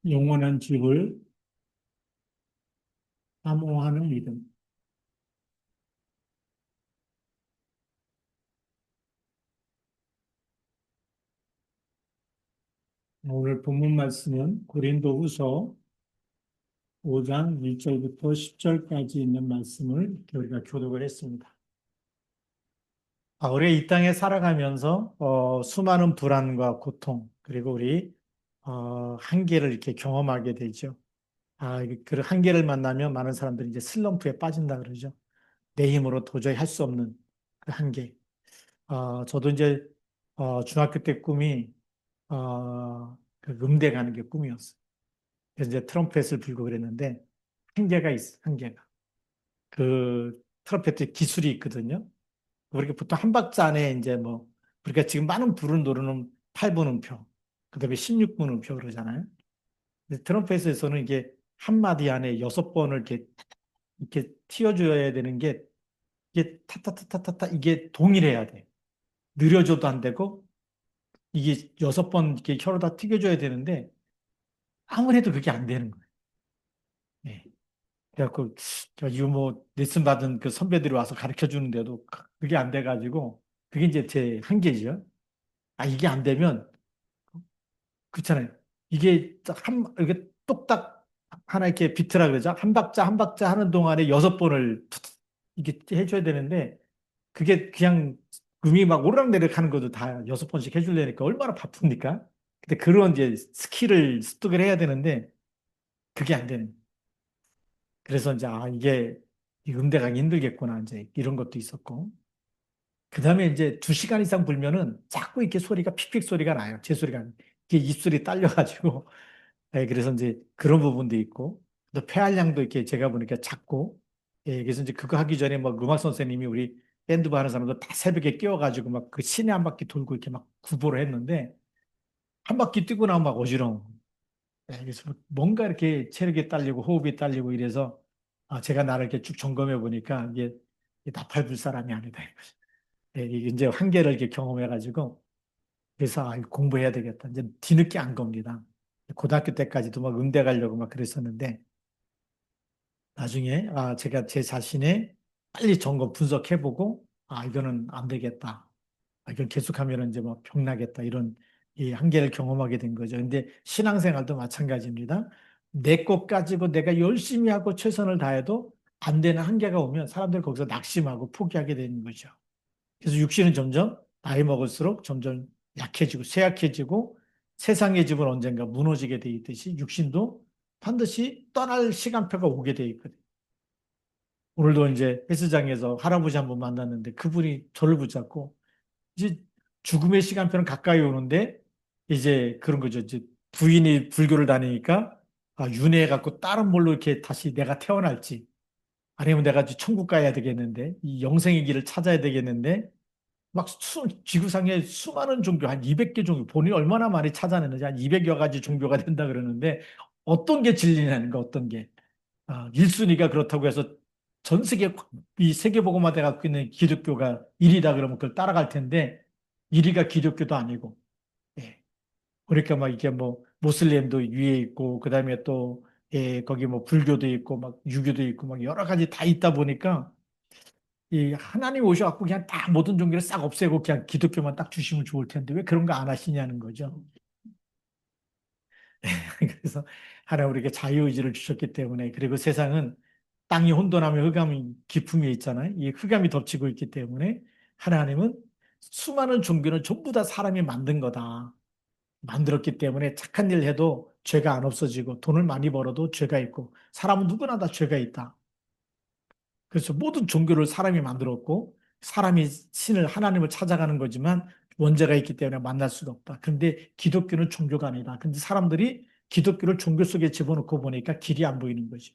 영원한 집을 사모하는 믿음. 오늘 본문 말씀은 고린도후서 5장 1절부터 10절까지 있는 말씀을 우리가 교독을 했습니다. 우리 이 땅에 살아가면서 수많은 불안과 고통 그리고 우리 한계를 이렇게 경험하게 되죠. 그 한계를 만나면 많은 사람들이 이제 슬럼프에 빠진다 그러죠. 내 힘으로 도저히 할 수 없는 그 한계. 저도 이제 중학교 때 꿈이 그 음대 가는 게 꿈이었어요. 그래서 이제 트럼펫을 불고 그랬는데 한계가 있어, 한계가. 그 트럼펫 기술이 있거든요. 우리가 보통 한 박자 안에 이제 뭐 우리가 지금 많은 불을 노르는 8분 음표, 그다음에 16분 음표 그러잖아요. 근데 트럼펫에서는 이게 한 마디 안에 6번을 이렇게 튀어줘야 되는 게 이게 타타타타타타 이게 동일해야 돼. 느려져도 안 되고 이게 6번 이렇게 혀로다 튀겨줘야 되는데 아무래도 그게 안 되는 거예요. 예. 그래갖고 이거 뭐 레슨 받은 그 선배들이 와서 가르쳐 주는데도 그게 안 돼가지고 그게 이제 제 한계죠. 이게 안 되면 그렇잖아요. 이게 똑딱 하나 이렇게 비트라 그러죠. 한 박자 한 박자 하는 동안에 6번을 이게 해줘야 되는데 그게 그냥 음이 막 오르락내리락 하는 것도 다 6번씩 해주려니까 얼마나 바쁩니까? 근데 그런 이제 스킬을 습득을 해야 되는데 그게 안 되는. 그래서 이제 이게 이 음대 가기 힘들겠구나 이제 이런 것도 있었고 그 다음에 이제 2시간 이상 불면은 자꾸 이렇게 소리가 픽픽 소리가 나요. 제 소리가 이게 입술이 딸려가지고 그래서 이제 그런 부분도 있고 또 폐활량도 이렇게 제가 보니까 작고 그래서 이제 그거 하기 전에 막 음악 선생님이 우리 밴드 하는 사람들 다 새벽에 깨워가지고 막 그 시내 한 바퀴 돌고 이렇게 막 구보를 했는데 한 바퀴 뛰고 나면 막 어지러워. 그래서 뭔가 이렇게 체력이 딸리고 호흡이 딸리고 이래서 제가 나를 이렇게 쭉 점검해 보니까 이게 나팔불 사람이 아니다. 이게 이제 한계를 이렇게 경험해가지고 그래서 공부해야 되겠다. 이제 뒤늦게 안 겁니다. 고등학교 때까지도 막 음대 가려고 막 그랬었는데 나중에 제가 제 자신의 빨리 점검 분석해보고 이거는 안 되겠다. 이걸 계속하면 이제 뭐 병나겠다 이런 이 한계를 경험하게 된 거죠. 근데 신앙생활도 마찬가지입니다. 내 것 가지고 내가 열심히 하고 최선을 다해도 안 되는 한계가 오면 사람들 거기서 낙심하고 포기하게 되는 거죠. 그래서 육신은 점점 나이 먹을수록 점점 약해지고 쇠약해지고 세상의 집은 언젠가 무너지게 돼 있듯이 육신도 반드시 떠날 시간표가 오게 돼 있거든요. 오늘도 이제 헬스장에서 할아버지 한 분 만났는데 그분이 저를 붙잡고 이제 죽음의 시간표는 가까이 오는데 이제 그런 거죠. 이제 부인이 불교를 다니니까 윤회해갖고 다른 뭘로 이렇게 다시 내가 태어날지 아니면 내가 천국 가야 되겠는데 이 영생의 길을 찾아야 되겠는데 막 지구상에 수많은 종교, 한 200개 종교, 본인이 얼마나 많이 찾아내는지 한 200여 가지 종교가 된다 그러는데 어떤 게 진리냐는 거, 어떤 게. 1순위가 그렇다고 해서 전 세계, 이 세계복음화돼 갖고 있는 기독교가 1위다 그러면 그걸 따라갈 텐데 1위가 기독교도 아니고. 예. 그러니까 막 이게 뭐 모슬렘도 위에 있고 그다음에 또 거기 뭐 불교도 있고 막 유교도 있고 막 여러 가지 다 있다 보니까 이 하나님 오셔갖고 그냥 다 모든 종교를 싹 없애고 그냥 기독교만 딱 주시면 좋을 텐데 왜 그런 거 안 하시냐는 거죠. 그래서 하나님 우리에게 자유의지를 주셨기 때문에 그리고 세상은 땅이 혼돈하며 흑암이 기품에 있잖아요. 이 흑암이 덮치고 있기 때문에 하나님은 수많은 종교는 전부 다 사람이 만든 거다. 만들었기 때문에 착한 일 해도 죄가 안 없어지고 돈을 많이 벌어도 죄가 있고 사람은 누구나 다 죄가 있다. 그래서 모든 종교를 사람이 만들었고 사람이 신을 하나님을 찾아가는 거지만 원죄가 있기 때문에 만날 수가 없다. 그런데 기독교는 종교가 아니다. 근데 사람들이 기독교를 종교 속에 집어넣고 보니까 길이 안 보이는 거지.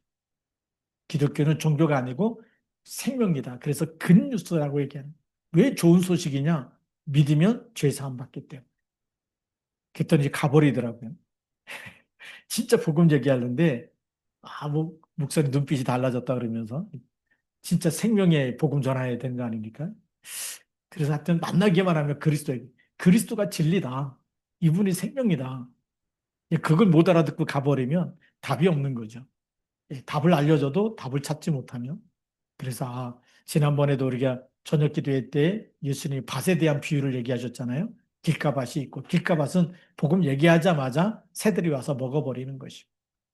기독교는 종교가 아니고 생명이다. 그래서 근뉴스라고 얘기하는. 왜 좋은 소식이냐? 믿으면 죄 사함 받기 때문에. 그랬더니 가버리더라고요. 진짜 복음 얘기하는데 뭐 목사님 눈빛이 달라졌다 그러면서 진짜 생명의 복음 전해야 되는 거 아닙니까? 그래서 하여튼 만나기만 하면 그리스도가 진리다. 이분이 생명이다. 그걸 못 알아듣고 가버리면 답이 없는 거죠. 답을 알려줘도 답을 찾지 못하면. 그래서 지난번에도 우리가 저녁 기도회 때 예수님이 밭에 대한 비유를 얘기하셨잖아요. 길가밭이 있고 길가밭은 복음 얘기하자마자 새들이 와서 먹어버리는 것이고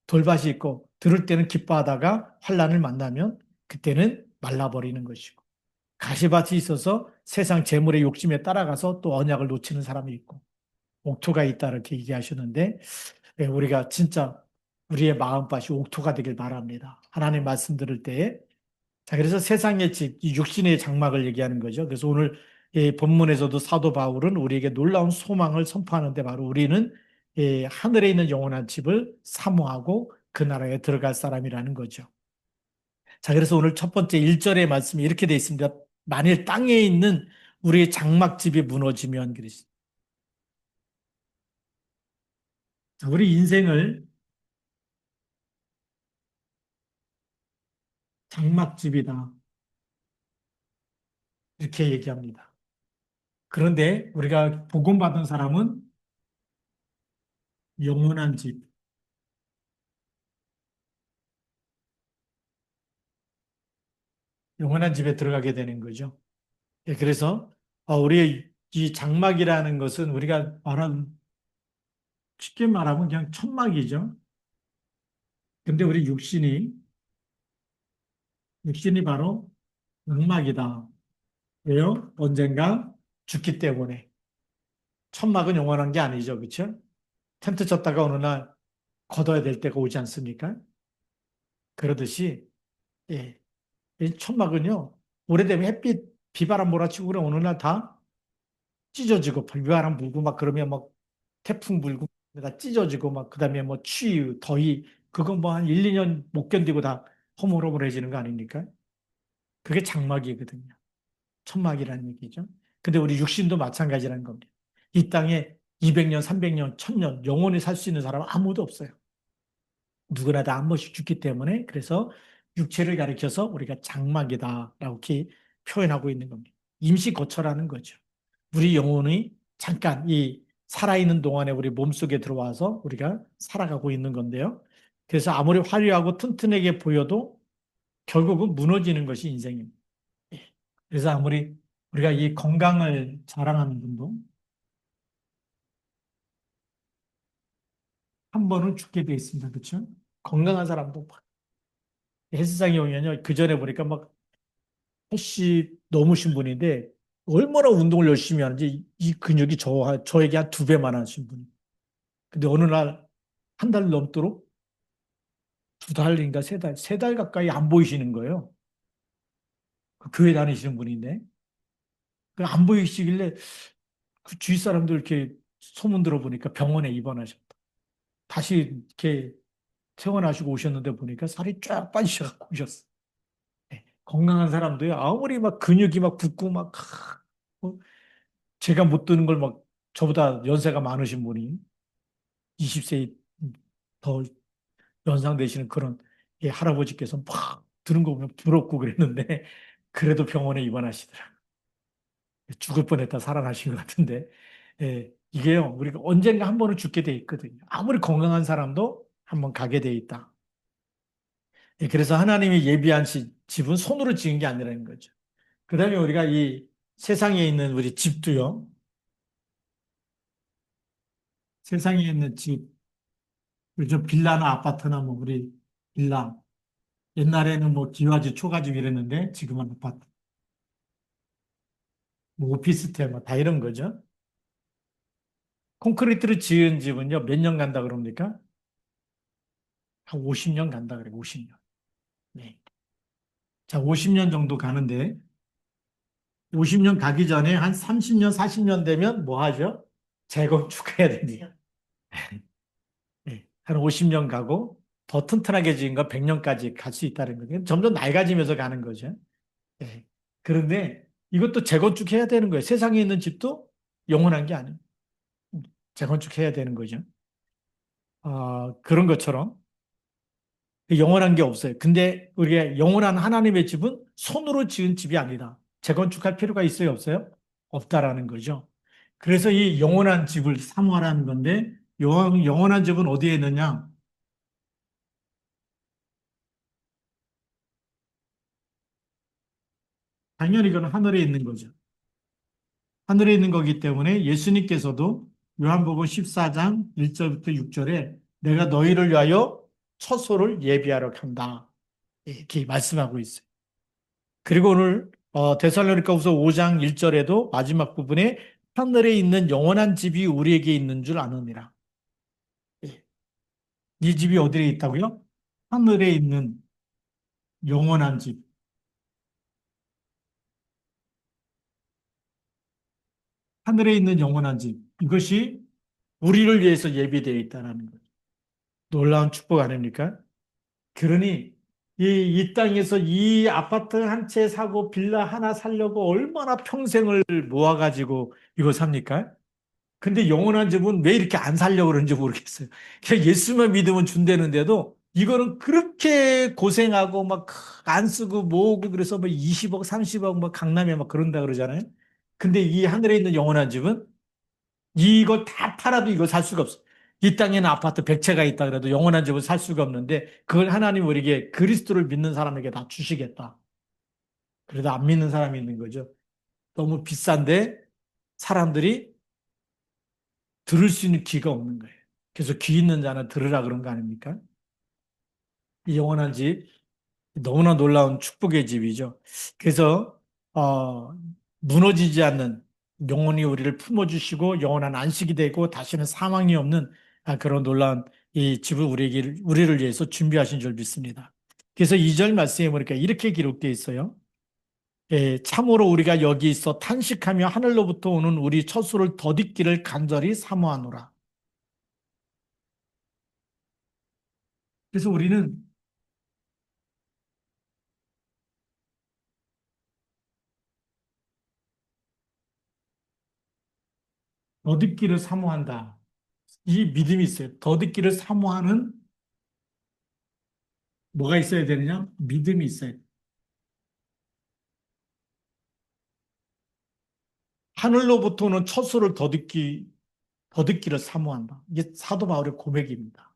돌밭이 있고 들을 때는 기뻐하다가 환란을 만나면 그때는 말라버리는 것이고 가시밭이 있어서 세상 재물의 욕심에 따라가서 또 언약을 놓치는 사람이 있고 옥토가 있다 이렇게 얘기하셨는데 우리가 진짜 우리의 마음밭이 옥토가 되길 바랍니다. 하나님 말씀 들을 때에 자, 그래서 세상의 집, 이 육신의 장막을 얘기하는 거죠. 그래서 오늘 이 본문에서도 사도 바울은 우리에게 놀라운 소망을 선포하는데 바로 우리는 하늘에 있는 영원한 집을 사모하고 그 나라에 들어갈 사람이라는 거죠. 자, 그래서 오늘 첫 번째 1절의 말씀이 이렇게 되어 있습니다. 만일 땅에 있는 우리의 장막집이 무너지면 그랬습니다. 자, 우리 인생을 장막집이다. 이렇게 얘기합니다. 그런데 우리가 복음받은 사람은 영원한 집, 영원한 집에 들어가게 되는 거죠. 그래서 우리의 이 장막이라는 것은 우리가 말하는 쉽게 말하면 그냥 천막이죠. 근데 우리 육신이 바로 장막이다. 왜요? 언젠가 죽기 때문에. 천막은 영원한 게 아니죠. 그렇죠? 텐트 쳤다가 어느 날 걷어야 될 때가 오지 않습니까? 그러듯이 예, 이 천막은요. 오래되면 햇빛, 비바람 몰아치고 그래 어느 날 다 찢어지고 비바람 불고 막 그러면 막 태풍 불고 다 찢어지고 막 그다음에 뭐 추위, 더위 그거 뭐 한 1, 2년 못 견디고 다 허물허물해지는 거 아닙니까? 그게 장막이거든요. 천막이라는 얘기죠. 근데 우리 육신도 마찬가지라는 겁니다. 이 땅에 200년, 300년, 1000년 영원히 살 수 있는 사람은 아무도 없어요. 누구나 다 한 번씩 죽기 때문에 그래서 육체를 가리켜서 우리가 장막이다라고 이렇게 표현하고 있는 겁니다. 임시거처라는 거죠. 우리 영혼이 잠깐 이 살아있는 동안에 우리 몸속에 들어와서 우리가 살아가고 있는 건데요. 그래서 아무리 화려하고 튼튼하게 보여도 결국은 무너지는 것이 인생입니다. 예. 그래서 아무리 우리가 이 건강을 자랑하는 분도 한 번은 죽게 돼 있습니다. 그렇죠? 건강한 사람도 막 헬스장에 오면요. 그 전에 보니까 막 80 넘으신 분인데 얼마나 운동을 열심히 하는지 이 근육이 저에게 한 2배만 하신 분이. 근데 어느 날 한 달 넘도록 2달인가 3달, 3달 가까이 안 보이시는 거예요. 그 교회 다니시는 분인데. 안 보이시길래 그 주위 사람들 이렇게 소문 들어보니까 병원에 입원하셨다. 다시 이렇게 퇴원하시고 오셨는데 보니까 살이 쫙 빠지셔서 오셨어. 네. 건강한 사람도요, 아무리 막 근육이 막 붙고 막, 뭐 제가 못 드는 걸 막 저보다 연세가 많으신 분이 20세 더 연상되시는 그런 할아버지께서 막 드는 거 보면 부럽고 그랬는데 그래도 병원에 입원하시더라. 죽을 뻔했다 살아나신 것 같은데 이게요 우리가 언젠가 한 번은 죽게 돼 있거든요. 아무리 건강한 사람도 한 번 가게 돼 있다. 그래서 하나님이 예비한 집은 손으로 지은 게 아니라는 거죠. 그다음에 우리가 이 세상에 있는 우리 집도요. 세상에 있는 집, 요즘 빌라나 아파트나 뭐 우리 빌라 옛날에는 뭐 기와집, 초가집 이랬는데 지금은 아파트, 뭐 오피스텔 뭐 다 이런 거죠. 콘크리트로 지은 집은요 몇 년 간다 그럽니까? 한 50년 간다 그래, 50년. 네. 자, 50년 정도 가는데 50년 가기 전에 한 30년, 40년 되면 뭐 하죠? 재건축해야 됩니다. 네. 한 50년 가고 더 튼튼하게 지은 거 100년까지 갈 수 있다는 거예요. 점점 낡아지면서 가는 거죠. 네. 그런데 이것도 재건축해야 되는 거예요. 세상에 있는 집도 영원한 게 아니에요. 재건축해야 되는 거죠. 그런 것처럼 영원한 게 없어요. 근데 우리가 영원한 하나님의 집은 손으로 지은 집이 아니다. 재건축할 필요가 있어요, 없어요? 없다라는 거죠. 그래서 이 영원한 집을 사모하라는 건데 영원한 집은 어디에 있느냐? 당연히 그건 하늘에 있는 거죠. 하늘에 있는 거기 때문에 예수님께서도 요한복음 14장 1절부터 6절에 내가 너희를 위하여 처소를 예비하러 간다. 이렇게 말씀하고 있어요. 그리고 오늘 데살로니가후서 5장 1절에도 마지막 부분에 하늘에 있는 영원한 집이 우리에게 있는 줄 아느니라. 예. 이 집이 어디에 있다고요? 하늘에 있는 영원한 집. 하늘에 있는 영원한 집. 이것이 우리를 위해서 예비되어 있다는 거예요. 놀라운 축복 아닙니까? 그러니 이 땅에서 이 아파트 한 채 사고 빌라 하나 살려고 얼마나 평생을 모아가지고 이거 삽니까? 근데 영원한 집은 왜 이렇게 안 살려고 그러는지 모르겠어요. 그냥 예수만 믿으면 준다는데도 이거는 그렇게 고생하고 막 안 쓰고 모으고 그래서 뭐 20억, 30억 뭐 강남에 막 그런다 그러잖아요. 근데 이 하늘에 있는 영원한 집은 이걸 다 팔아도 이걸 살 수가 없어. 이 땅에는 아파트 100채가 있다 그래도 영원한 집은 살 수가 없는데 그걸 하나님 우리에게 그리스도를 믿는 사람에게 다 주시겠다. 그래도 안 믿는 사람이 있는 거죠. 너무 비싼데 사람들이 들을 수 있는 귀가 없는 거예요. 그래서 귀 있는 자는 들으라 그런 거 아닙니까? 이 영원한 집 너무나 놀라운 축복의 집이죠. 그래서 어, 무너지지 않는 영원히 우리를 품어주시고 영원한 안식이 되고 다시는 사망이 없는 그런 놀라운 이 집을 우리를 위해서 준비하신 줄 믿습니다. 그래서 2절 말씀에 보니까 이렇게 기록되어 있어요. 참으로 우리가 여기 있어 탄식하며 하늘로부터 오는 우리 처소를 덧입기를 간절히 사모하노라. 그래서 우리는 덧입기를 사모한다. 이 믿음이 있어요. 덧입기를 사모하는 뭐가 있어야 되느냐? 믿음이 있어야 돼. 하늘로부터 오는 처소를 덧입기를 사모한다. 이게 사도 바울의 고백입니다.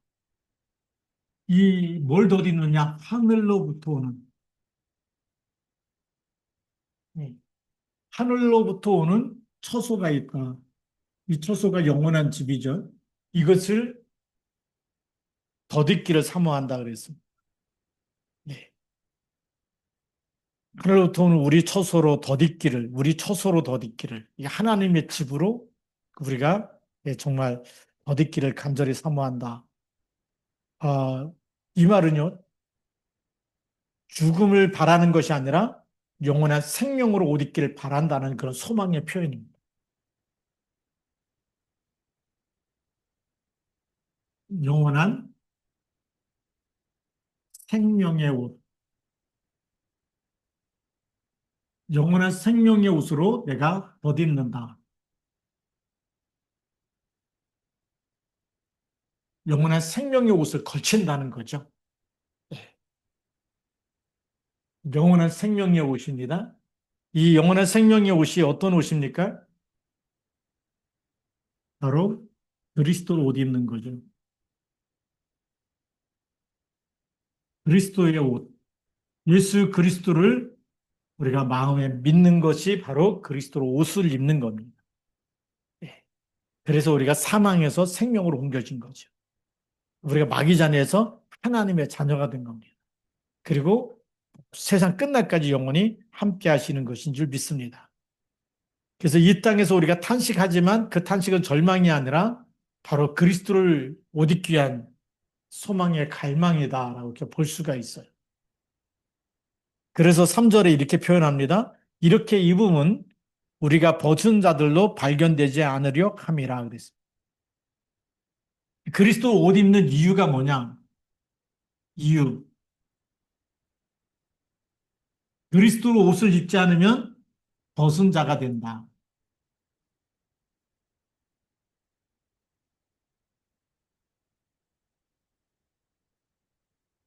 이 뭘 덧입느냐? 하늘로부터 오는 예. 하늘로부터 오는 처소가 있다. 이 처소가 영원한 집이죠. 이것을 덧입기를 사모한다 그랬습니다. 네. 하늘로부터 오는 우리 처소로 덧입기를 이 하나님의 집으로 우리가 정말 덧입기를 간절히 사모한다. 아, 이 말은요, 죽음을 바라는 것이 아니라 영원한 생명으로 옷 입기를 바란다는 그런 소망의 표현입니다. 영원한 생명의 옷. 영원한 생명의 옷으로 내가 덧 입는다. 영원한 생명의 옷을 걸친다는 거죠. 네. 영원한 생명의 옷입니다. 이 영원한 생명의 옷이 어떤 옷입니까? 바로 그리스도를 옷 입는 거죠. 그리스도의 옷. 예수 그리스도를 우리가 마음에 믿는 것이 바로 그리스도로 옷을 입는 겁니다. 예. 그래서 우리가 사망에서 생명으로 옮겨진 거죠. 우리가 마귀자녀에서 하나님의 자녀가 된 겁니다. 그리고 세상 끝날까지 영원히 함께 하시는 것인 줄 믿습니다. 그래서 이 땅에서 우리가 탄식하지만 그 탄식은 절망이 아니라 바로 그리스도를 옷 입기 위한 소망의 갈망이다라고 이렇게 볼 수가 있어요. 그래서 3절에 이렇게 표현합니다. 이렇게 입음은 우리가 벗은 자들로 발견되지 않으려 함이라 그랬습니다. 그리스도 옷 입는 이유가 뭐냐? 이유. 그리스도 옷을 입지 않으면 벗은 자가 된다.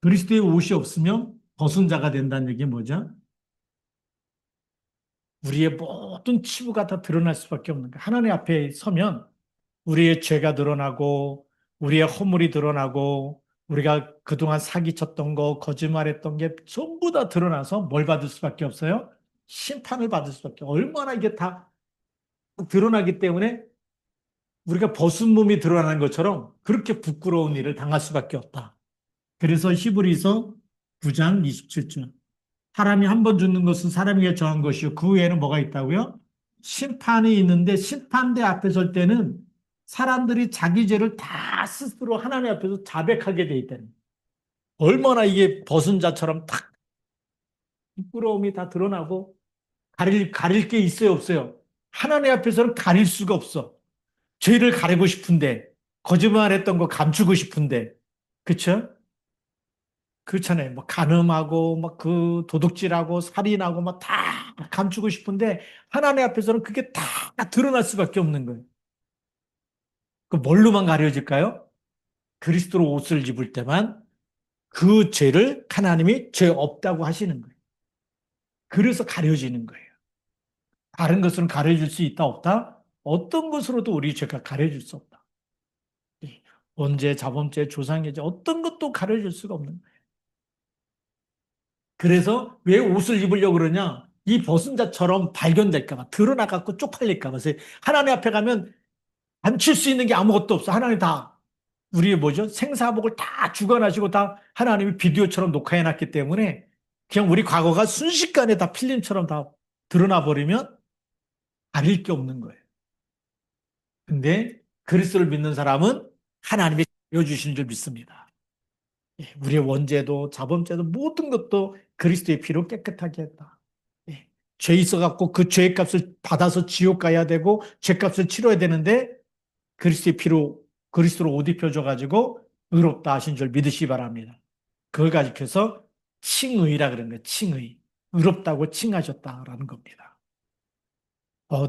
그리스도의 옷이 없으면 벗은 자가 된다는 얘기 뭐죠? 우리의 모든 치부가 다 드러날 수밖에 없는 거예요. 하나님 앞에 서면 우리의 죄가 드러나고 우리의 허물이 드러나고 우리가 그동안 사기쳤던 거, 거짓말했던 게 전부 다 드러나서 뭘 받을 수밖에 없어요? 심판을 받을 수밖에. 얼마나 이게 다 드러나기 때문에 우리가 벗은 몸이 드러나는 것처럼 그렇게 부끄러운 일을 당할 수밖에 없다. 그래서 히브리서 9장 27절. 사람이 한 번 죽는 것은 사람에게 정한 것이요. 그 외에는 뭐가 있다고요? 심판이 있는데 심판대 앞에 설 때는 사람들이 자기 죄를 다 스스로 하나님 앞에서 자백하게 돼 있다는 거예요. 얼마나 이게 벗은 자처럼 탁 부끄러움이 다 드러나고 가릴 게 있어요, 없어요? 하나님 앞에서는 가릴 수가 없어. 죄를 가리고 싶은데, 거짓말했던 거 감추고 싶은데, 그쵸? 그렇잖아요. 뭐 간음하고 막 그 도둑질하고 살인하고 막 다 감추고 싶은데 하나님 앞에서는 그게 다 드러날 수밖에 없는 거예요. 그 뭘로만 가려질까요? 그리스도로 옷을 입을 때만 그 죄를 하나님이 죄 없다고 하시는 거예요. 그래서 가려지는 거예요. 다른 것으로는 가려질 수 있다 없다? 어떤 것으로도 우리 죄가 가려질 수 없다. 예. 원죄, 자범죄, 조상죄 어떤 것도 가려질 수가 없는 거예요. 그래서 왜 옷을 입으려고 그러냐? 이 벗은 자처럼 발견될까 봐, 드러나갖고 쪽팔릴까 봐. 그래서 하나님 앞에 가면 감출 수 있는 게 아무것도 없어. 하나님 다, 우리의 뭐죠? 생사복을 다 주관하시고 다 하나님이 비디오처럼 녹화해 놨기 때문에 그냥 우리 과거가 순식간에 다 필름처럼 다 드러나 버리면 가릴 게 없는 거예요. 근데 그리스도를 믿는 사람은 하나님이 지어주신 줄 믿습니다. 예, 우리의 원죄도 자범죄도 모든 것도 그리스도의 피로 깨끗하게 했다. 예, 죄 있어갖고 그 죄의 값을 받아서 지옥 가야 되고 죄값을 치러야 되는데 그리스도의 피로 그리스도로 옷 입혀줘가지고 의롭다 하신 줄 믿으시 기 바랍니다. 그걸 가지고서 칭의라 그런 거예요. 칭의. 의롭다고 칭하셨다라는 겁니다.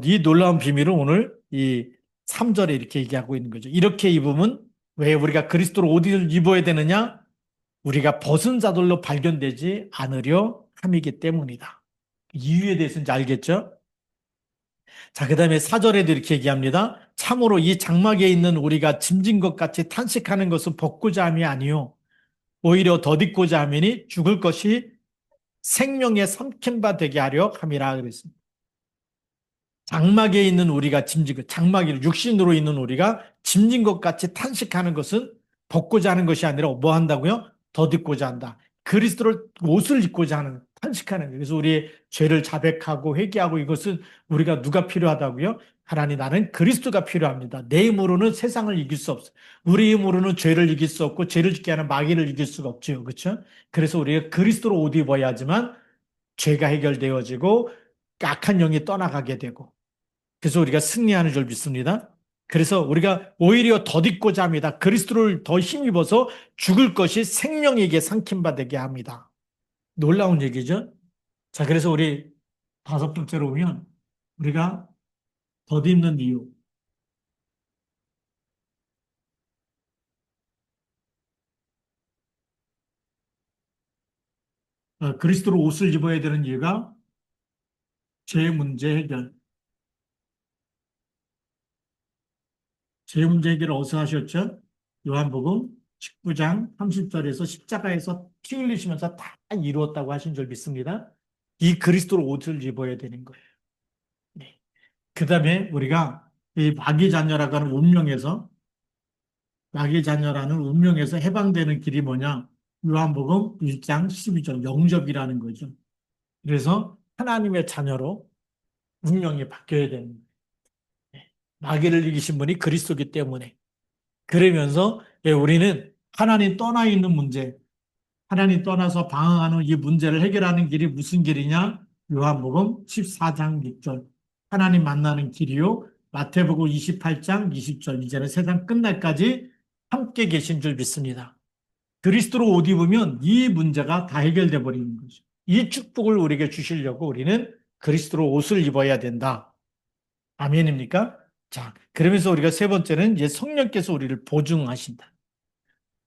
이 놀라운 비밀을 오늘 이 3절에 이렇게 얘기하고 있는 거죠. 이렇게 입으면 왜 우리가 그리스도로 옷을 입어야 되느냐? 우리가 벗은 자들로 발견되지 않으려 함이기 때문이다. 이유에 대해서는 이제 알겠죠? 자, 그 다음에 4절에도 이렇게 얘기합니다. 참으로 이 장막에 있는 우리가 짐진 것 같이 탄식하는 것은 벗고자 함이 아니요 오히려 덧입고자 하미니 죽을 것이 생명에 삼킨 바 되게 하려 함이라 그랬습니다. 장막에 있는 우리가 짐진 것, 장막이 육신으로 있는 우리가 짐진 것 같이 탄식하는 것은 벗고자 하는 것이 아니라 뭐 한다고요? 덧입고자 한다. 그리스도를 옷을 입고자 하는 탄식하는 거예요. 그래서 우리의 죄를 자백하고 회개하고 이것은 우리가 누가 필요하다고요? 하나님 나는 그리스도가 필요합니다. 내 힘으로는 세상을 이길 수 없어. 우리 힘으로는 죄를 이길 수 없고 죄를 짓게 하는 마귀를 이길 수가 없죠. 그렇죠? 그래서 우리가 그리스도로 옷 입어야 하지만 죄가 해결되어지고 악한 영이 떠나가게 되고 그래서 우리가 승리하는 줄 믿습니다. 그래서 우리가 오히려 덧입고자 합니다. 그리스도를 더 힘입어서 죽을 것이 생명에게 삼킴받게 합니다. 놀라운 얘기죠. 자, 그래서 우리 다섯 번째로 보면 우리가 덧입는 이유. 그리스도로 옷을 입어야 되는 이유가 죄 문제 해결. 죄 문제 해결을 어디서 하셨죠? 요한복음 19장 30절에서 십자가에서 피 흘리시면서 다 이루었다고 하신 줄 믿습니다. 이 그리스도로 옷을 입어야 되는 거예요. 네. 그 다음에 우리가 이 마귀 자녀라고 하는 운명에서 마귀 자녀라는 운명에서 해방되는 길이 뭐냐? 요한복음 1장 12절 영접이라는 거죠. 그래서 하나님의 자녀로 운명이 바뀌어야 되는 거예요. 네. 마귀를 이기신 분이 그리스도기 때문에 그러면서 예, 우리는 하나님 떠나 있는 문제, 하나님 떠나서 방황하는 이 문제를 해결하는 길이 무슨 길이냐? 요한복음 14장 6절. 하나님 만나는 길이요. 마태복음 28장 20절. 이제는 세상 끝날까지 함께 계신 줄 믿습니다. 그리스도로 옷 입으면 이 문제가 다 해결돼 버리는 거죠. 이 축복을 우리에게 주시려고 우리는 그리스도로 옷을 입어야 된다. 아멘입니까? 자, 그러면서 우리가 세 번째는 이제 성령께서 우리를 보증하신다.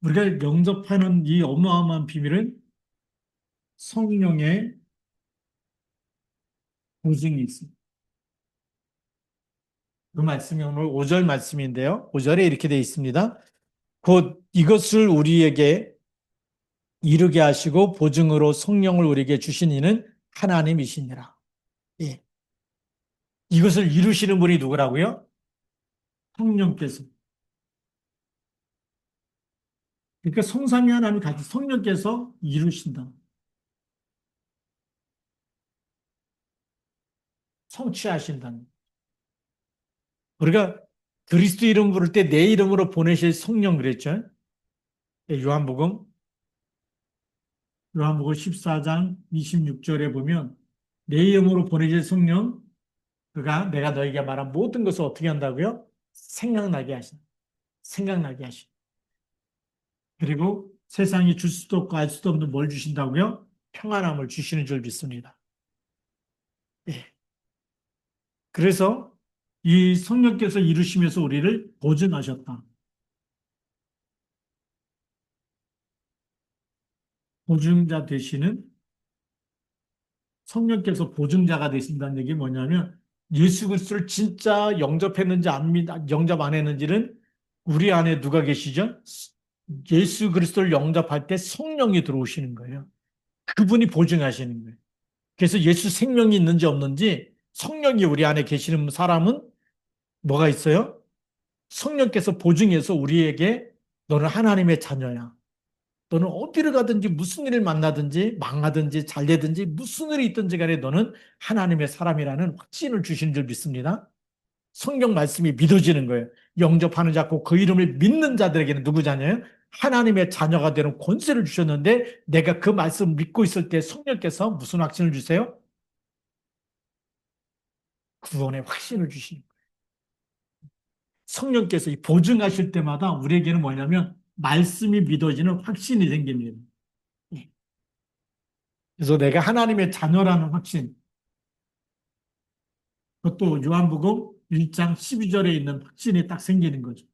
우리가 영접하는 이 어마어마한 비밀은 성령의 보증이 있습니다. 그 말씀이 오늘 5절 말씀인데요. 5절에 이렇게 되어 있습니다. 곧 이것을 우리에게 이루게 하시고 보증으로 성령을 우리에게 주신 이는 하나님이시니라. 예. 이것을 이루시는 분이 누구라고요? 성령께서. 그러니까 성삼위 하나님 같이 성령께서 이루신다. 성취하신다. 우리가 그리스도 이름 부를 때 내 이름으로 보내실 성령 그랬죠? 예, 요한복음 14장 26절에 보면 내 이름으로 보내실 성령 그가 내가 너에게 말한 모든 것을 어떻게 한다고요? 생각나게 하신. 생각나게 하신. 그리고 세상이 줄 수도 없고 알 수도 없는 뭘 주신다고요? 평안함을 주시는 줄 믿습니다. 예. 그래서 이 성령께서 이루시면서 우리를 보증하셨다. 보증자 되시는 성령께서 보증자가 되신다는 얘기 뭐냐면 예수 그리스도를 진짜 영접했는지 영접 안 했는지는 우리 안에 누가 계시죠? 예수 그리스도를 영접할 때 성령이 들어오시는 거예요. 그분이 보증하시는 거예요. 그래서 예수 생명이 있는지 없는지 성령이 우리 안에 계시는 사람은 뭐가 있어요? 성령께서 보증해서 우리에게 너는 하나님의 자녀야. 너는 어디를 가든지 무슨 일을 만나든지 망하든지 잘되든지 무슨 일이 있든지 간에 너는 하나님의 사람이라는 확신을 주시는 줄 믿습니다. 성경 말씀이 믿어지는 거예요. 영접하는 자고 그 이름을 믿는 자들에게는 누구 자녀예요? 하나님의 자녀가 되는 권세를 주셨는데 내가 그 말씀을 믿고 있을 때 성령께서 무슨 확신을 주세요? 구원의 확신을 주시는 거예요. 성령께서 이 보증하실 때마다 우리에게는 뭐냐면 말씀이 믿어지는 확신이 생깁니다. 예. 그래서 내가 하나님의 자녀라는 확신, 그것도 요한복음 1장 12절에 있는 확신이 딱 생기는 거죠.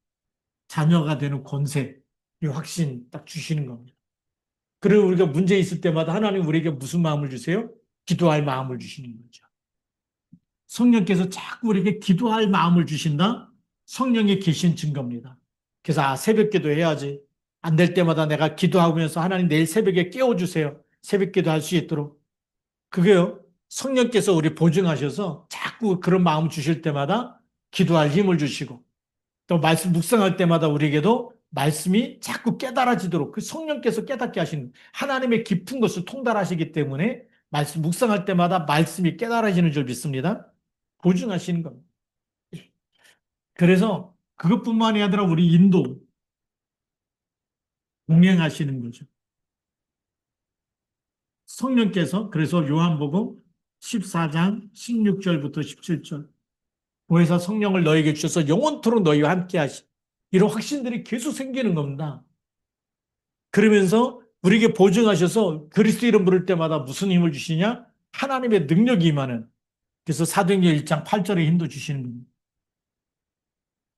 자녀가 되는 권세, 이 확신 딱 주시는 겁니다. 그리고 우리가 문제 있을 때마다 하나님 우리에게 무슨 마음을 주세요? 기도할 마음을 주시는 거죠. 성령께서 자꾸 우리에게 기도할 마음을 주신다? 성령이 계신 증거입니다. 그래서 새벽 기도 해야지. 안 될 때마다 내가 기도하면서 하나님 내일 새벽에 깨워주세요. 새벽 기도 할 수 있도록. 그게요. 성령께서 우리 보증하셔서 자꾸 그런 마음 주실 때마다 기도할 힘을 주시고 또 말씀 묵상할 때마다 우리에게도 말씀이 자꾸 깨달아지도록 그 성령께서 깨닫게 하시는 하나님의 깊은 것을 통달하시기 때문에 말씀 묵상할 때마다 말씀이 깨달아지는 줄 믿습니다. 보증하시는 겁니다. 그래서 그것뿐만이 아니라 우리 인도 동행하시는 거죠. 성령께서 그래서 요한복음 14장 16절부터 17절 보혜사 성령을 너에게 주셔서 영원토록 너희와 함께 하시 이런 확신들이 계속 생기는 겁니다. 그러면서 우리에게 보증하셔서 그리스도 이름 부를 때마다 무슨 힘을 주시냐? 하나님의 능력이 임하는 그래서 사도행전 1장 8절에 힘도 주시는 겁니다.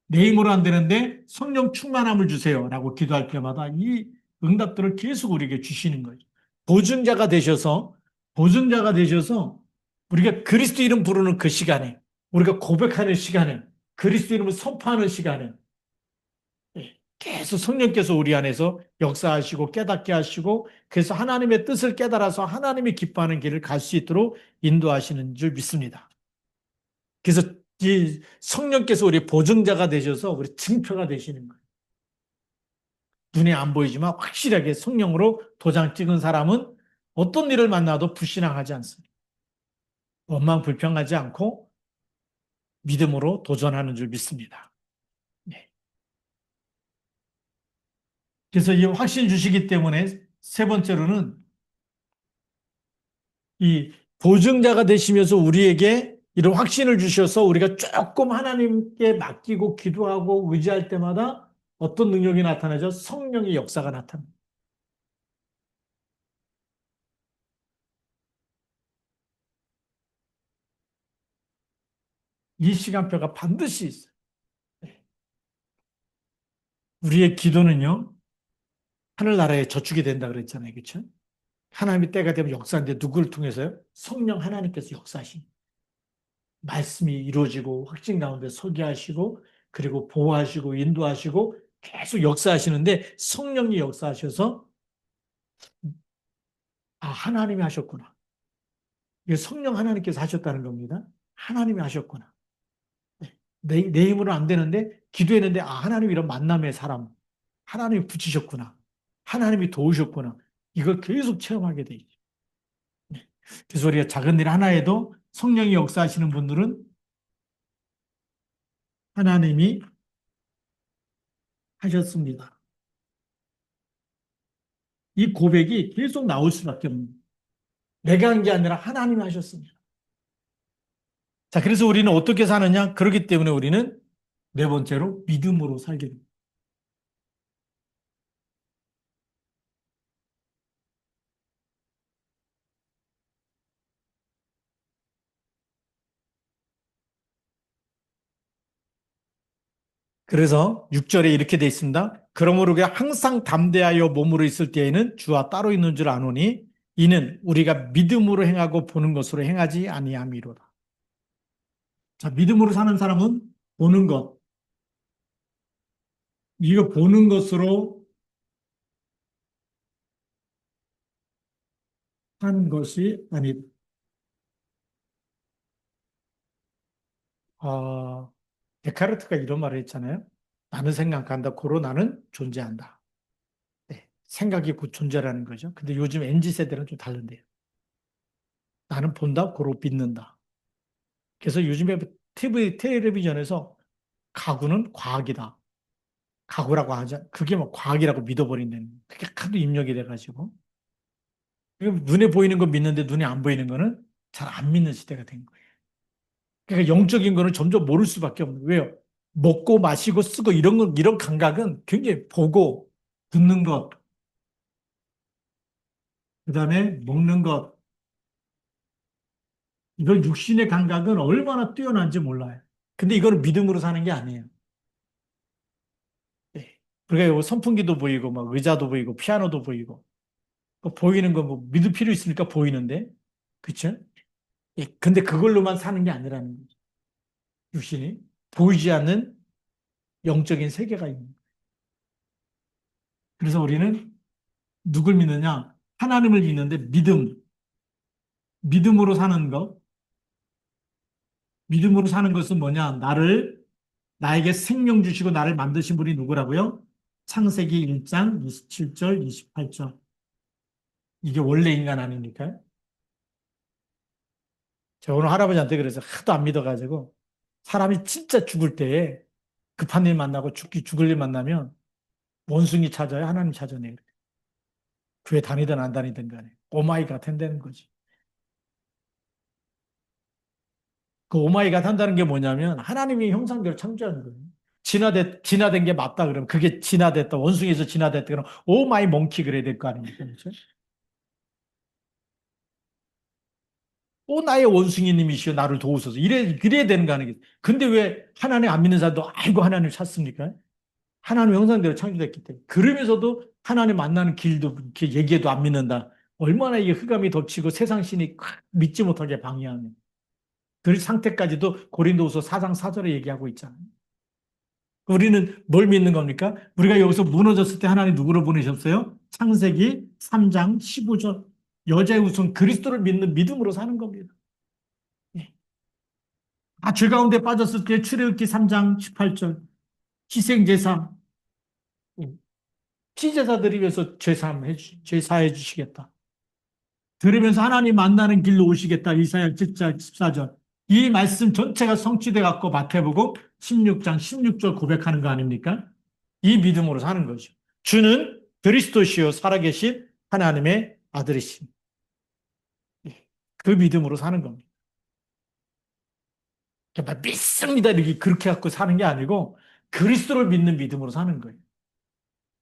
내 힘으로 안 되는데 성령 충만함을 주세요 라고 기도할 때마다 이 응답들을 계속 우리에게 주시는 거예요. 보증자가 되셔서 보증자가 되셔서 우리가 그리스도 이름 부르는 그 시간에 우리가 고백하는 시간에 그리스도 이름을 선포하는 시간에 계속 성령께서 우리 안에서 역사하시고 깨닫게 하시고 그래서 하나님의 뜻을 깨달아서 하나님이 기뻐하는 길을 갈 수 있도록 인도하시는 줄 믿습니다. 그래서 이 성령께서 우리 보증자가 되셔서 우리 증표가 되시는 거예요. 눈에 안 보이지만 확실하게 성령으로 도장 찍은 사람은 어떤 일을 만나도 불신앙하지 않습니다. 원망 불평하지 않고 믿음으로 도전하는 줄 믿습니다. 네. 그래서 이 확신 주시기 때문에 세 번째로는 이 보증자가 되시면서 우리에게 이런 확신을 주셔서 우리가 조금 하나님께 맡기고 기도하고 의지할 때마다 어떤 능력이 나타나죠? 성령의 역사가 나타납니다. 이 시간표가 반드시 있어요. 우리의 기도는요, 하늘나라에 저축이 된다 그랬잖아요. 그렇죠? 하나님의 때가 되면 역사인데 누구를 통해서요? 성령 하나님께서 역사하신 말씀이 이루어지고 확신 가운데 서게 하시고 그리고 보호하시고 인도하시고 계속 역사하시는데 성령이 역사하셔서 아, 하나님이 하셨구나. 이게 성령 하나님께서 하셨다는 겁니다. 하나님이 하셨구나. 네. 내 힘으로는 안 되는데 기도했는데 아, 하나님이 이런 만남의 사람. 하나님이 붙이셨구나. 하나님이 도우셨구나. 이걸 계속 체험하게 돼 있죠. 네. 그래서 우리가 작은 일 하나에도 성령이 역사하시는 분들은 하나님이 하셨습니다. 이 고백이 계속 나올 수밖에 없는. 내가 한 게 아니라 하나님이 하셨습니다. 자, 그래서 우리는 어떻게 사느냐? 그렇기 때문에 우리는 네 번째로 믿음으로 살게 됩니다. 그래서 6절에 이렇게 돼 있습니다. 그러므로 우리가 항상 담대하여 몸으로 있을 때에는 주와 따로 있는 줄 아노니 이는 우리가 믿음으로 행하고 보는 것으로 행하지 아니함이로다. 자, 믿음으로 사는 사람은 보는 것, 이거 보는 것으로 한 것이 아니다. 데카르트가 이런 말을 했잖아요. 나는 생각한다. 고로 나는 존재한다. 네, 생각이 곧 존재라는 거죠. 근데 요즘 MZ 세대는 좀 다른데요. 나는 본다. 고로 믿는다. 그래서 요즘에 텔레비전에서 가구는 과학이다. 가구라고 하자. 그게 막 과학이라고 믿어버린다는. 그게 하도 입력이 돼가지고. 눈에 보이는 거 믿는데 눈에 안 보이는 거는 잘 안 믿는 시대가 된 거예요. 그러니까 영적인 거는 점점 모를 수밖에 없는 거예요. 왜요? 먹고 마시고 쓰고 이런 건, 이런 감각은 굉장히 보고 듣는 것, 그 다음에 먹는 것, 이걸 육신의 감각은 얼마나 뛰어난지 몰라요. 근데 이거는 믿음으로 사는 게 아니에요. 예. 그러니까 선풍기도 보이고, 막 의자도 보이고, 피아노도 보이고, 보이는 거 뭐 믿을 필요 있으니까 보이는데, 그쵸? 예. 근데 그걸로만 사는 게 아니라는 거죠. 육신이 보이지 않는 영적인 세계가 있는 거예요. 그래서 우리는 누굴 믿느냐? 하나님을 믿는데 믿음으로 사는 것, 믿음으로 사는 것은 뭐냐? 나에게 생명 주시고 나를 만드신 분이 누구라고요? 창세기 1장 27절, 28절. 이게 원래 인간 아닙니까? 제가 오늘 할아버지한테 그래서 하도 안 믿어가지고 사람이 진짜 죽을 때에 급한 일 만나고 죽을 일 만나면 원숭이 찾아요? 하나님 찾아내요? 교회 다니든 안 다니든 간에. 오마이갓 한다는 거지. 그 오마이갓 한다는 게 뭐냐면 하나님이 형상대로 창조하는 거예요. 진화된 게 맞다 그러면 그게 진화됐다. 원숭이에서 진화됐다 그러면 오마이 몽키 그래야 될 거 아닙니까? 그렇죠? 또 나의 원숭이님이시여 나를 도우소서. 그래야 되는 거 아니겠어요? 근데 왜 하나님 안 믿는 사람도 아이고 하나님 찾습니까? 하나님 형상대로 창조됐기 때문에. 그러면서도 하나님 만나는 길도 이렇게 얘기해도 안 믿는다. 얼마나 이게 흑암이 덮치고 세상 신이 믿지 못하게 방해하는. 그 상태까지도 고린도후서 4장 4절에 얘기하고 있잖아요. 우리는 뭘 믿는 겁니까? 우리가 여기서 무너졌을 때 하나님 누구를 보내셨어요? 창세기 3장 15절. 여자의 우선 그리스도를 믿는 믿음으로 사는 겁니다. 예. 죄 가운데 빠졌을 때 출애굽기 3장 18절. 희생제사, 피제사 드리면서 죄사해 주시겠다. 들으면서 하나님 만나는 길로 오시겠다. 이사야 7장 14절. 이 말씀 전체가 성취돼 갖고 마태복음 16장 16절 고백하는 거 아닙니까? 이 믿음으로 사는 거죠. 주는 그리스도시요 살아계신 하나님의 아들이신 그 믿음으로 사는 겁니다. 그러니까 믿습니다 이렇게 그렇게 갖고 사는 게 아니고 그리스도를 믿는 믿음으로 사는 거예요.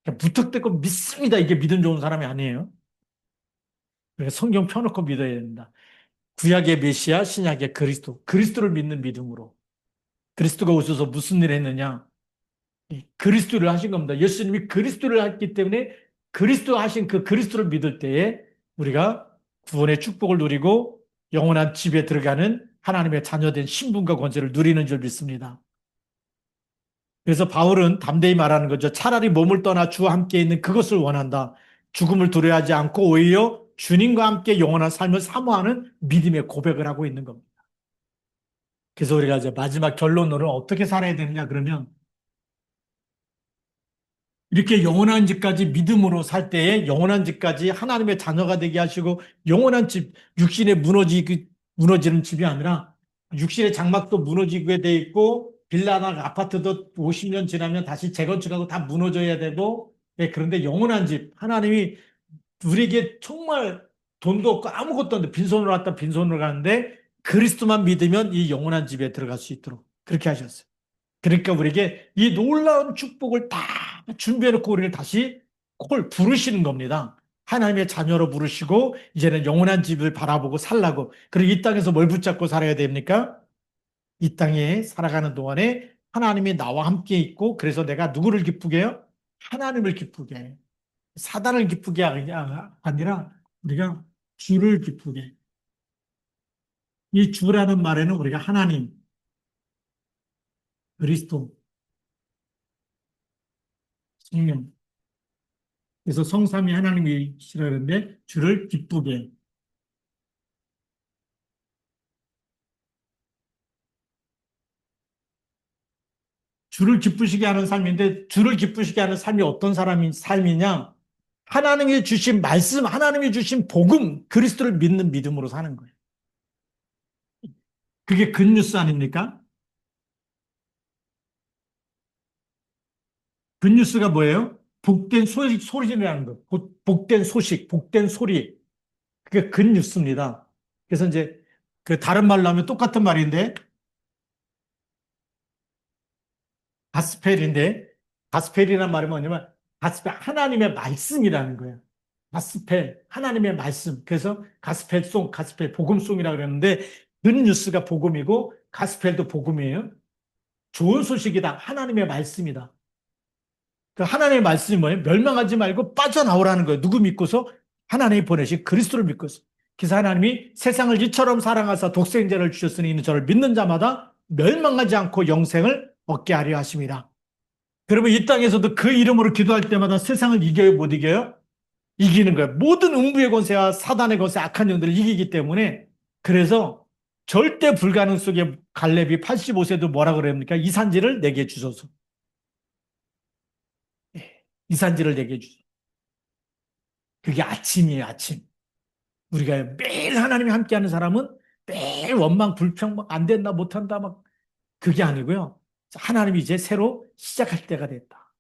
그러니까 무턱대고 믿습니다 이게 믿음 좋은 사람이 아니에요. 그러니까 성경 펴놓고 믿어야 된다. 구약의 메시아, 신약의 그리스도, 그리스도를 믿는 믿음으로. 그리스도가 오셔서 무슨 일을 했느냐? 그리스도를 하신 겁니다. 예수님이 그리스도를 했기 때문에 그리스도 하신 그 그리스도를 믿을 때에 우리가 구원의 축복을 누리고 영원한 집에 들어가는 하나님의 자녀된 신분과 권세를 누리는 줄 믿습니다. 그래서 바울은 담대히 말하는 거죠. 차라리 몸을 떠나 주와 함께 있는 그것을 원한다. 죽음을 두려워하지 않고 오히려 주님과 함께 영원한 삶을 사모하는 믿음의 고백을 하고 있는 겁니다. 그래서 우리가 이제 마지막 결론으로 어떻게 살아야 되느냐 그러면 이렇게 영원한 집까지 믿음으로 살 때에 영원한 집까지 하나님의 자녀가 되게 하시고 영원한 집, 육신에 무너지는 집이 아니라 육신의 장막도 무너지게 돼 있고 빌라나 아파트도 50년 지나면 다시 재건축하고 다 무너져야 되고 예, 그런데 영원한 집, 하나님이 우리에게 정말 돈도 없고 아무것도 없는데 빈손으로 왔다 빈손으로 가는데 그리스도만 믿으면 이 영원한 집에 들어갈 수 있도록 그렇게 하셨어요. 그러니까 우리에게 이 놀라운 축복을 다 준비해놓고 우리를 다시 콜 부르시는 겁니다. 하나님의 자녀로 부르시고 이제는 영원한 집을 바라보고 살라고. 그리고 이 땅에서 뭘 붙잡고 살아야 됩니까? 이 땅에 살아가는 동안에 하나님이 나와 함께 있고 그래서 내가 누구를 기쁘게 해요? 하나님을 기쁘게 해. 사단을 기쁘게 아니라 우리가 주를 기쁘게 해. 이 주라는 말에는 우리가 하나님, 그리스도, 성령 그래서 성삼위 하나님이시라는데 주를 기쁘게 주를 기쁘시게 하는 삶인데 주를 기쁘시게 하는 삶이 어떤 사람인 삶이냐? 하나님이 주신 말씀, 하나님이 주신 복음, 그리스도를 믿는 믿음으로 사는 거예요. 그게 굿뉴스 아닙니까? 굿뉴스가 뭐예요? 복된 소리라는 거. 복된 소식, 복된 소리. 그게 굿뉴스입니다. 그래서 이제 그 다른 말로 하면 똑같은 말인데 가스펠인데 가스펠이라는 말이 뭐냐면 가스펠 하나님의 말씀이라는 거예요. 가스펠 하나님의 말씀. 그래서 가스펠송, 가스펠 복음송이라고 그러는데 굿뉴스가 복음이고 가스펠도 복음이에요. 좋은 소식이다. 하나님의 말씀이다. 그 하나님의 말씀이 뭐예요? 멸망하지 말고 빠져나오라는 거예요. 누구 믿고서? 하나님이 보내신 그리스도를 믿고서. 그래서 하나님이 세상을 이처럼 사랑하사 독생자를 주셨으니 이는 저를 믿는 자마다 멸망하지 않고 영생을 얻게 하려 하심이라. 그러면 이 땅에서도 그 이름으로 기도할 때마다 세상을 이겨요, 못 이겨요? 이기는 거예요. 모든 음부의 권세와 사단의 권세, 악한 영들을 이기기 때문에 그래서 절대 불가능 속에 갈렙이 85세도 뭐라 그럽니까? 이 산지를 내게 주소서. 예, 이 산지를 내게 주소서. 그게 아침이에요, 아침. 우리가 매일 하나님이 함께하는 사람은 매일 원망, 불평, 안 된다, 못한다, 막 그게 아니고요. 하나님이 이제 새로 시작할 때가 됐다.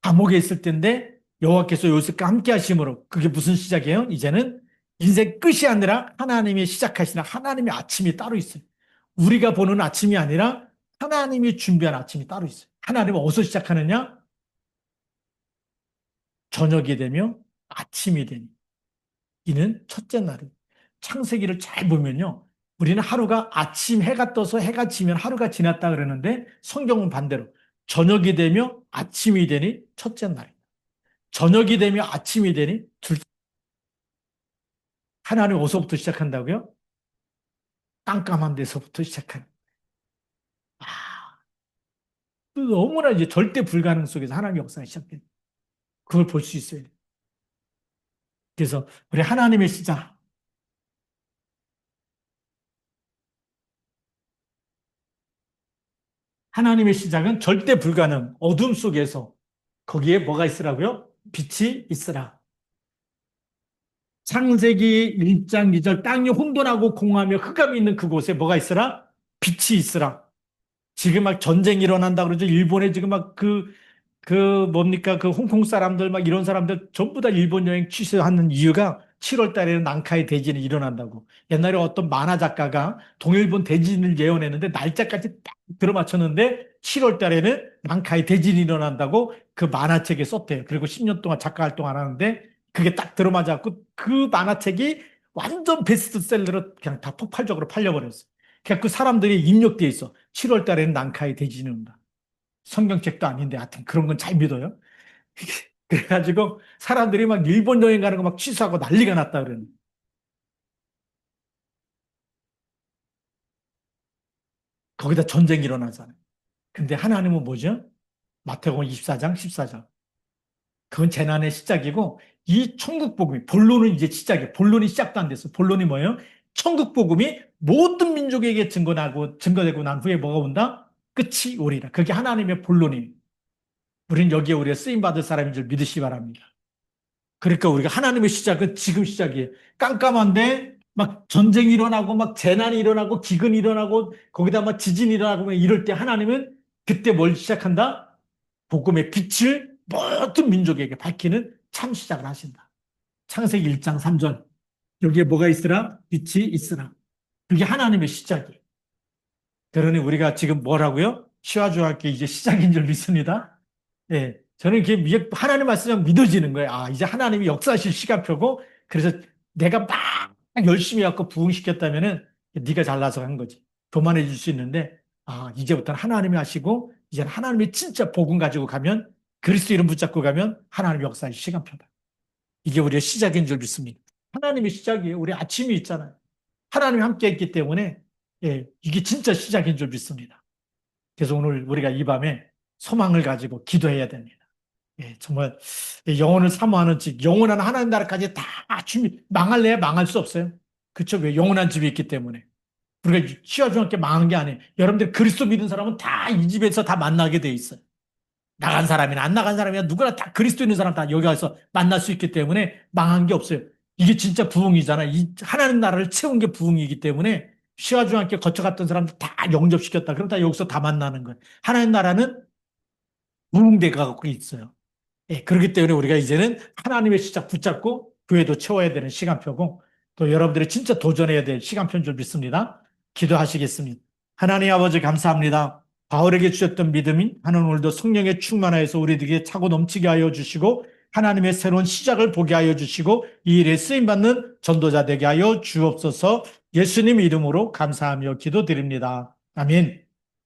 감옥에 있을 때인데 여호와께서 요셉과 함께 하심으로 그게 무슨 시작이에요? 이제는 인생 끝이 아니라 하나님이 시작하시는 하나님의 아침이 따로 있어요. 우리가 보는 아침이 아니라 하나님이 준비한 아침이 따로 있어요. 하나님은 어디서 시작하느냐? 저녁이 되며 아침이 되니 이는 첫째 날입니다. 창세기를 잘 보면요. 우리는 하루가 아침 해가 떠서 해가 지면 하루가 지났다 그러는데 성경은 반대로 저녁이 되며 아침이 되니 첫째 날입니다. 저녁이 되며 아침이 되니 하나님 어디서부터 시작한다고요? 깜깜한 데서부터 시작한. 아, 너무나 이제 절대 불가능 속에서 하나님의 역사가 시작된. 그걸 볼 수 있어요. 그래서 우리 하나님의 시작, 하나님의 시작은 절대 불가능. 어둠 속에서 거기에 뭐가 있으라고요? 빛이 있으라. 창세기 1장 2절 땅이 혼돈하고 공허하며 흑암이 있는 그곳에 뭐가 있으라? 빛이 있으라. 지금 막 전쟁이 일어난다 그러죠. 일본에 지금 막 뭡니까? 그 홍콩 사람들 막 이런 사람들 전부 다 일본 여행 취소하는 이유가 7월 달에는 난카이 대진이 일어난다고. 옛날에 어떤 만화 작가가 동일본 대진을 예언했는데 날짜까지 딱 들어맞췄는데 7월 달에는 난카이 대진이 일어난다고 그 만화책에 썼대요. 그리고 10년 동안 작가 활동 안 하는데 그게 딱 들어맞았고 그 만화책이 완전 베스트셀러로 그냥 다 폭발적으로 팔려버렸어요. 그러니까 그 사람들이 입력돼 있어. 7월 달에는 난카이 대진이 온다. 성경책도 아닌데 하여튼 그런 건 잘 믿어요. 그래가지고 사람들이 막 일본 여행 가는 거 막 취소하고 난리가 났다 그러는. 거기다 전쟁이 일어나잖아요. 근데 하나님은 뭐죠? 마태복음 24장, 14장. 그건 재난의 시작이고 이 천국 복음이 본론은 이제 시작이에요. 본론이 시작도 안 됐어. 본론이 뭐예요? 천국 복음이 모든 민족에게 증거되고 난 후에 뭐가 온다? 끝이 오리라. 그게 하나님의 본론이에요. 우리는 여기에 우리가 쓰임 받을 사람인 줄 믿으시기 바랍니다. 그러니까 우리가 하나님의 시작은 지금 시작이에요. 깜깜한데 막 전쟁이 일어나고 막 재난이 일어나고 기근이 일어나고 거기다 막 지진이 일어나고 이럴 때 하나님은 그때 뭘 시작한다? 복음의 빛을 모든 민족에게 밝히는 참 시작을 하신다. 창세기 1장 3절. 여기에 뭐가 있으라? 빛이 있으라. 그게 하나님의 시작이에요. 그러니 우리가 지금 뭐라고요? 시와중학교 이제 시작인 줄 믿습니다. 예. 저는 그게 하나님 말씀이 믿어지는 거예요. 아, 이제 하나님이 역사하실 시간표고, 그래서 내가 막 열심히 갖고 부흥시켰다면은 네가 잘나서 한 거지. 교만해 줄 수 있는데, 아, 이제부터는 하나님이 하시고, 이제는 하나님이 진짜 복음 가지고 가면, 그리스도 이름 붙잡고 가면 하나님의 역사의 시간표다. 이게 우리의 시작인 줄 믿습니다. 하나님의 시작이에요. 우리 아침이 있잖아요. 하나님이 함께 했기 때문에, 예, 이게 진짜 시작인 줄 믿습니다. 그래서 오늘 우리가 이 밤에 소망을 가지고 기도해야 됩니다. 예, 정말 영혼을 사모하는 집, 영원한 하나님 나라까지 다 망할래야 망할 수 없어요. 그렇죠? 왜 영원한 집이 있기 때문에. 우리가 시와중학교 망한 게 아니에요. 여러분들 그리스도 믿은 사람은 다 이 집에서 다 만나게 돼 있어요. 나간 사람이나 안 나간 사람이나 누구나 다 그리스도 있는 사람 다 여기 와서 만날 수 있기 때문에 망한 게 없어요. 이게 진짜 부흥이잖아. 이 하나님 나라를 채운 게 부흥이기 때문에 시와중학교 거쳐갔던 사람들 다 영접시켰다. 그럼 다 여기서 다 만나는 거예요. 하나님 나라는 부흥대가 갖고 있어요. 예, 그렇기 때문에 우리가 이제는 하나님의 시작 붙잡고 교회도 채워야 되는 시간표고 또 여러분들이 진짜 도전해야 될 시간표인 줄 믿습니다. 기도하시겠습니다. 하나님 아버지 감사합니다. 바울에게 주셨던 믿음이 하나님 오늘도 성령의 충만하여서 우리들에게 차고 넘치게 하여 주시고 하나님의 새로운 시작을 보게 하여 주시고 이 일에 쓰임받는 전도자 되게 하여 주옵소서. 예수님 이름으로 감사하며 기도드립니다. 아멘.